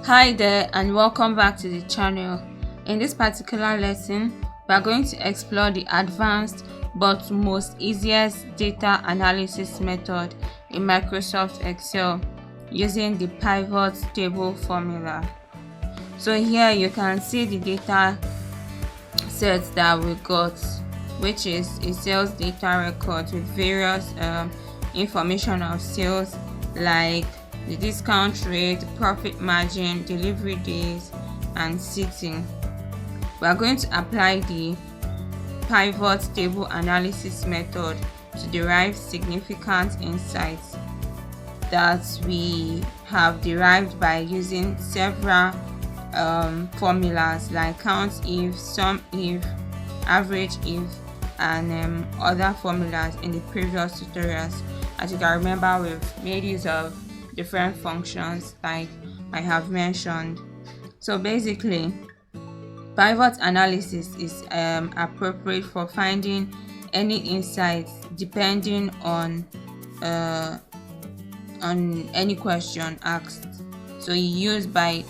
Hi there and welcome back to the channel. In this particular lesson, we are going to explore the advanced but most easiest data analysis method in Microsoft Excel using the pivot table formula. So here you can see the data set that we got, which is a sales data record with various information of sales like the discount rate, profit margin, delivery days, and seating. We are going to apply the pivot table analysis method to derive significant insights that we have derived by using several formulas like count if, sum if, average if, and other formulas in the previous tutorials. As you can remember, we've made use of different functions like I have mentioned. So basically, pivot analysis is appropriate for finding any insights depending on any question asked. So you use by,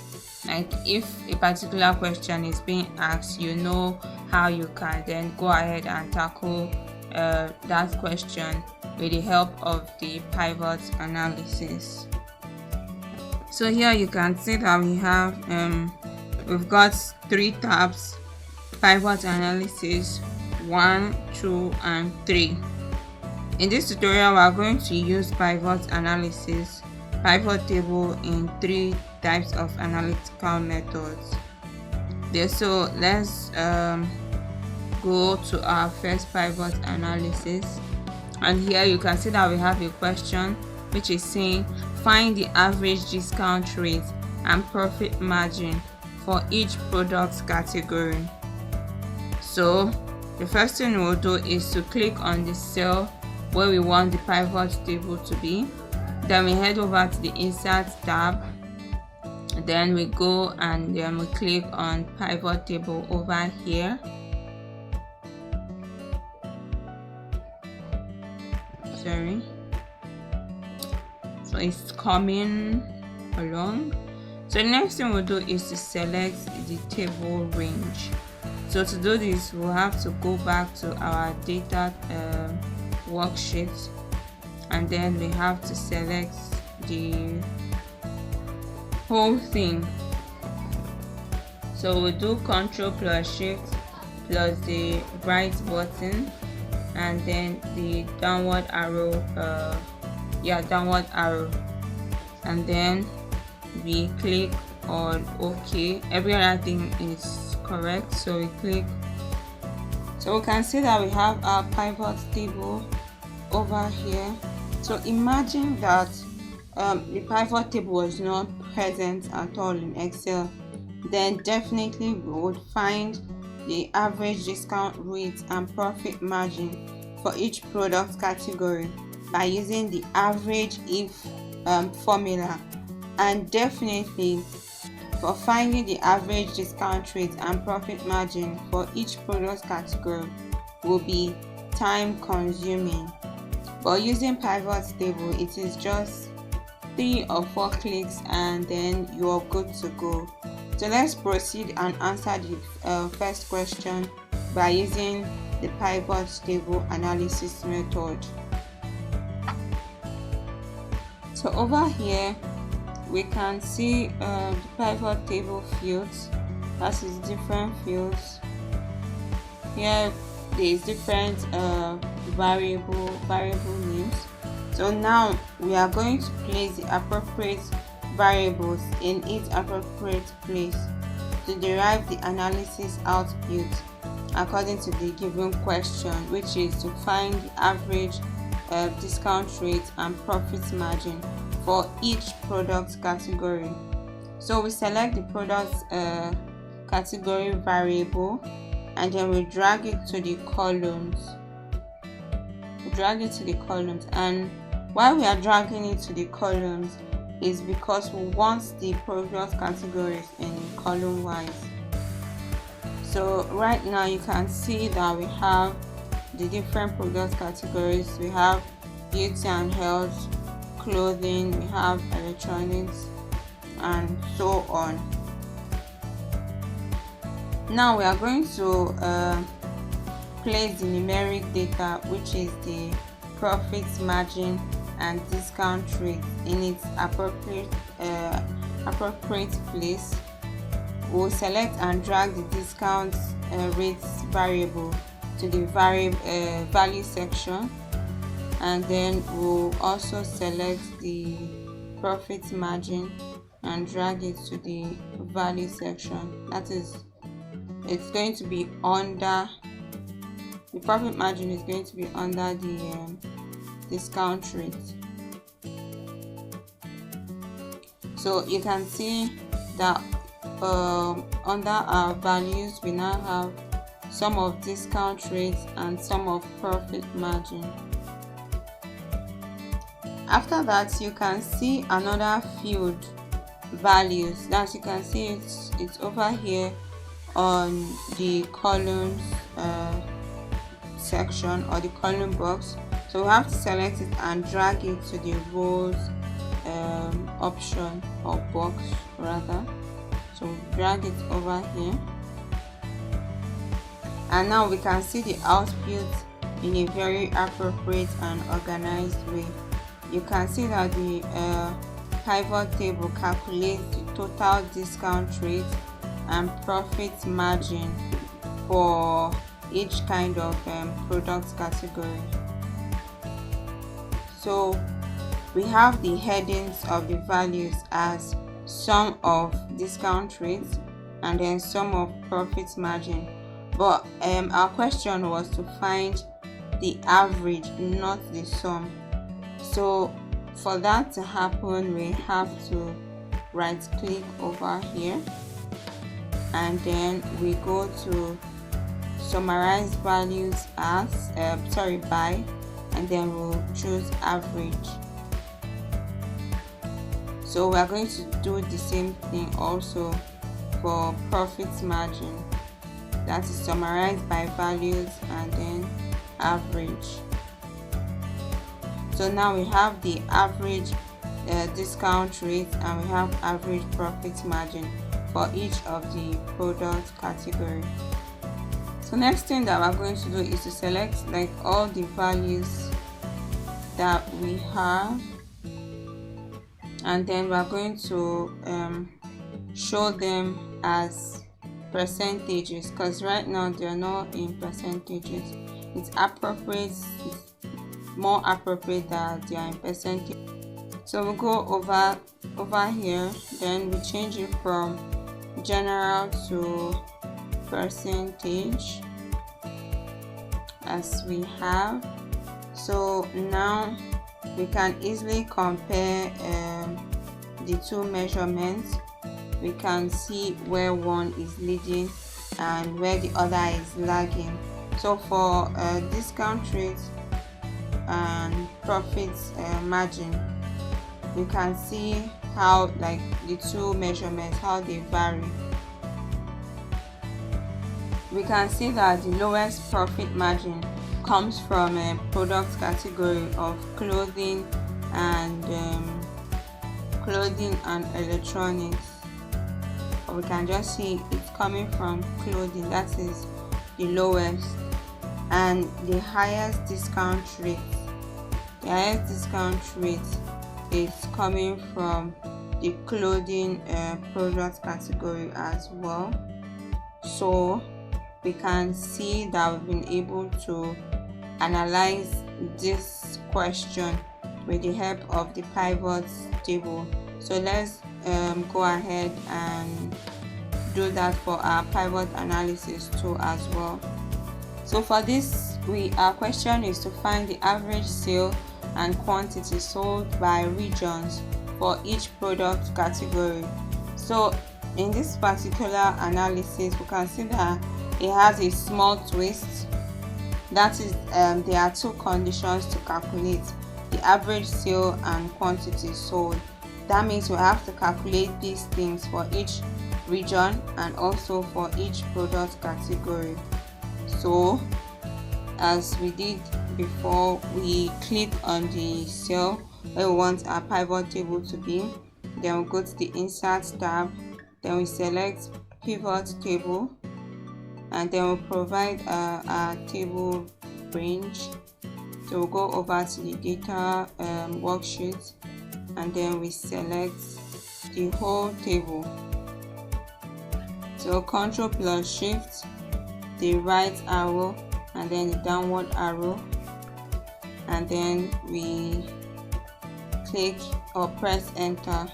like, if a particular question is being asked, you know how you can then go ahead and tackle that question with the help of the pivot analysis. So here you can see that we've got three tabs: pivot analysis 1, 2, and 3. In this tutorial, we are going to use pivot analysis, pivot table in 3 types of analytical methods. So let's go to our first pivot analysis, and here you can see that we have a question which is saying find the average discount rate and profit margin for each product category. So the first thing we'll do is to click on the cell where we want the pivot table to be. Then we head over to the insert tab, then we go and then we click on pivot table over here. So it's coming along. So the next thing we'll do is to select the table range. So to do this, we'll have to go back to our data worksheet, and then we have to select the whole thing. So we'll do Ctrl plus Shift plus the right button and then the downward arrow, and then we click on OK. Every other thing is correct, so we click. So we can see that we have our pivot table over here. So imagine that the pivot table was not present at all in Excel, then definitely we would find the average discount rate and profit margin for each product category by using the average if formula. And definitely for finding the average discount rate and profit margin for each product category will be time consuming. But using pivot table, it is just 3 or 4 clicks and then you are good to go. So let's proceed and answer the first question by using the pivot table analysis method. So over here we can see the pivot table fields. That is different fields. Here there is different variable names. So now we are going to place the appropriate variables in its appropriate place to derive the analysis output according to the given question, which is to find the average discount rate and profit margin for each product category. So we select the product category variable and then we drag it to the columns. And why we are dragging it to the columns is because we want the product categories in column wise. So right now you can see that we have the different product categories. We have beauty and health, clothing, we have electronics, and so on. Now we are going to place the numeric data, which is the profit margin and discount rate, in its appropriate place. We'll select and drag the discount rates variable to the value section, and then we'll also select the profit margin and drag it to the value section. That is, it's going to be under the profit margin is going to be under the discount rate. So you can see that under our values we now have sum of discount rate and sum of profit margin. After that, you can see another field, values. That you can see it's over here on the columns section, or the column box. So we have to select it and drag it to the rows option, or box rather. So drag it over here, and now we can see the output in a very appropriate and organized way. You can see that the pivot table calculates the total discount rate and profit margin for each kind of product category. So we have the headings of the values as sum of discount rates and then sum of profit margin, but our question was to find the average, not the sum. So for that to happen, we have to right click over here, and then we go to summarize values as by, and then we'll choose average. So we are going to do the same thing also for profit margin. That is summarized by values and then average. So now we have the average discount rate and we have average profit margin for each of the product category. So next thing that we're going to do is to select like all the values that we have, and then we're going to show them as percentages, because right now they're not in percentages. It's more appropriate that they are in percentage. So we'll go over here, then we change it from general to percentage as we have. So now we can easily compare the two measurements. We can see where one is leading and where the other is lagging. So for discount rate and profit margin, we can see how like the two measurements, how they vary. We can see that the lowest profit margin comes from a product category of clothing and electronics. We can just see it's coming from clothing, that is the lowest, and the highest discount rate is coming from the clothing product category as well. So we can see that we've been able to analyze this question with the help of the pivot table. So let's go ahead and do that for our pivot analysis too as well. So for this, our question is to find the average sale and quantity sold by regions for each product category. So in this particular analysis, we can see that it has a small twist. That is, there are two conditions to calculate the average sale and quantity sold. That means we have to calculate these things for each region and also for each product category. So as we did before, we click on the cell where we want our pivot table to be, then we'll go to the Insert tab, then we select Pivot Table, and then we'll provide a table range. So we'll go over to the data worksheet, and then we select the whole table. So Ctrl plus Shift, the right arrow, and then the downward arrow, and then we click or press Enter.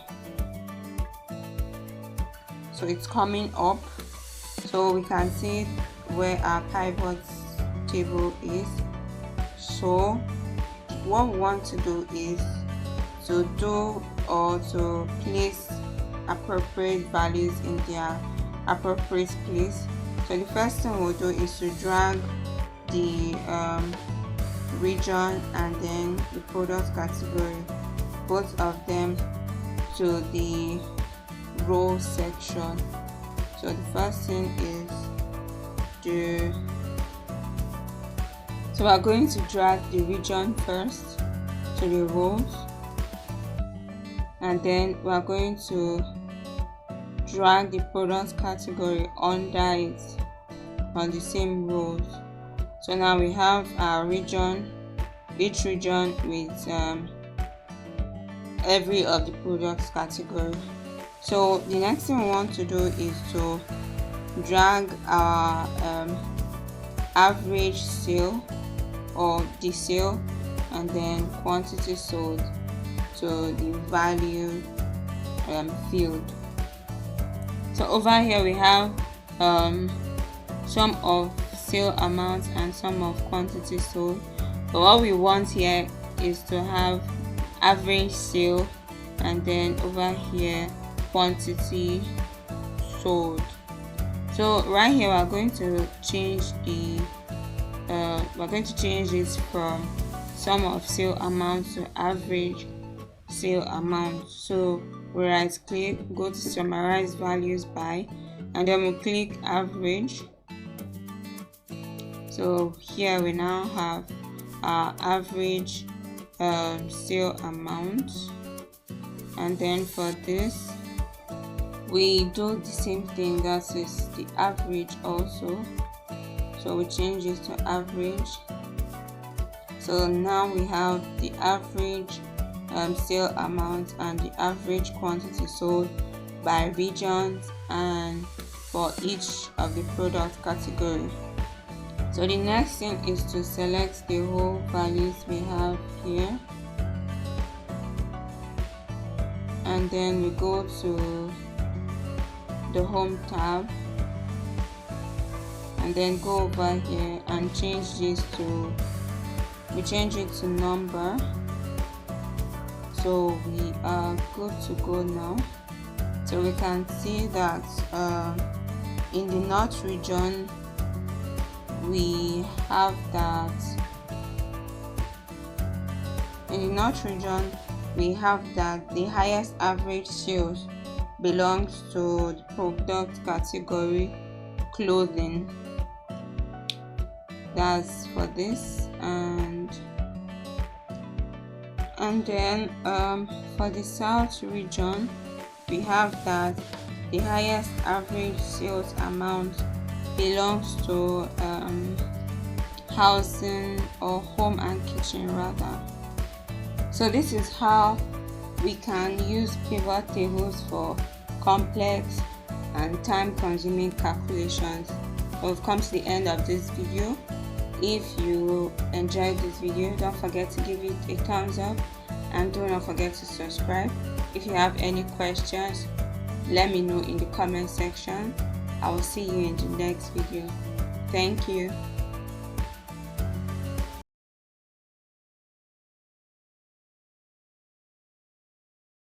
So it's coming up, so we can see where our pivot table is. So what we want to do is to place appropriate values in their appropriate place. So the first thing we'll do is to drag the region and then the product category, both of them, to the row section. So the first thing is so we're going to drag the region first to the rows, and then we're going to drag the product category under it on the same rows. So now we have our region, each region with every of the products category. So the next thing we want to do is to drag our average sale or the sale and then quantity sold to the value field. So over here we have some of sale amount and some of quantity sold, but what we want here is to have average sale and then over here quantity sold. So right here we're going to change this from sum of sale amount to average sale amount. So we right click, go to summarize values by, and then we'll click average. So here we now have our average sale amount, and then for this we do the same thing, that is the average also. So we change this to average. So now we have the average sale amount and the average quantity sold by regions and for each of the product category. So the next thing is to select the whole values we have here, and then we go to the home tab and then go over here and change this to, we change it to number. So we are good to go now. So we can see that in the North region we have that the highest average sales belongs to the product category clothing. That's for this, and then for the South region we have that the highest average sales amount belongs to housing or home and kitchen rather. So this is how we can use pivot tables for complex and time-consuming calculations. We've come to the end of this video. If you enjoyed this video, don't forget to give it a thumbs up and do not forget to subscribe. If you have any questions, let me know in the comment section. I will see you in the next video. Thank you.